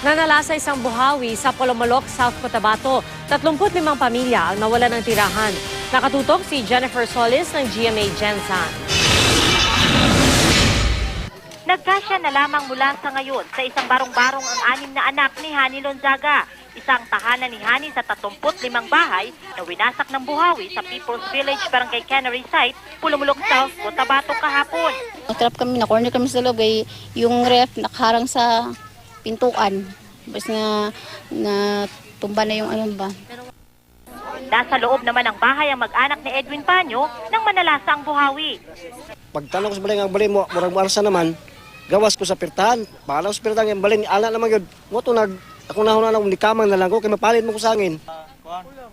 Nanala sa isang buhawi sa Polomolok, South Cotabato. 35 pamilya ang nawalan ng tirahan. Nakatutok si Jennifer Solis ng GMA Gensan. Nagkasya na lamang mula sa ngayon sa isang barong-barong ang 6 na anak ni Hani Lonzaga. Isang tahanan ni Hani sa 35 bahay na winasak ng buhawi sa People's Village, Barangay Cannery Site, Polomolok, South Cotabato kahapon. Natrap kami, na-corner kami sa loob, yung ref nakaharang sa pintuan. Bas na tumba na yung ano ba. Nasa loob naman ng bahay ang mag-anak ni Edwin Panyo nang manalasa ang buhawi. Pagtanong ko sa balay ang balay mo, murag marsa naman, gawas ko sa pirtahan. Paano sa pirtahan yung balay ni ala naman yun. Mo to ako nahuna lang likamang na lang ko, kaya mapalit mo ko sa angin.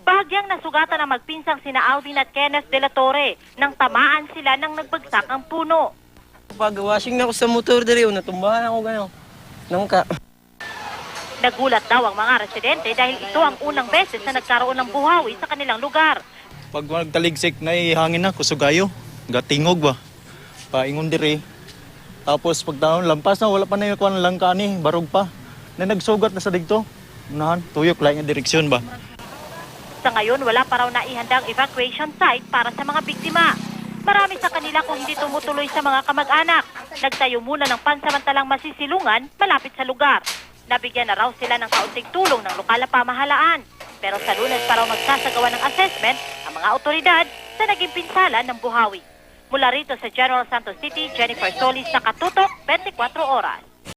Bahagyang nasugatan ang magpinsang sina Alvin at Kenneth de la Torre nang tamaan sila nang nagbagsak ang puno. Pag washing na ako sa motor diri, natumbahan ako gano'n. Nangka. Nagulat daw ang mga residente dahil ito ang unang beses na nagkaroon ng buhawi sa kanilang lugar. Pag nagtaligsik na hangin na, kusugayo, gatingog ba? Paingon diri. Tapos pagdaon lampas na, wala pa na yung kuwan lang kani, barog pa. Na nagsugat na sa digto. Unahan, tuyok lang yung direksyon ba? Sa ngayon, wala pa raw naihandang evacuation site para sa mga biktima. Marami sa kanila kung hindi tumutuloy sa mga kamag-anak. Nagtayo muna ng pansamantalang masisilungan malapit sa lugar. Nabigyan na raw sila ng kaunting tulong ng lokal na pamahalaan. Pero sa Lunes pa raw magsasagawa ng assessment ang mga otoridad sa naging pinsala ng buhawi. Mula rito sa General Santos City, Jennifer Solis, nakatutok 24 oras.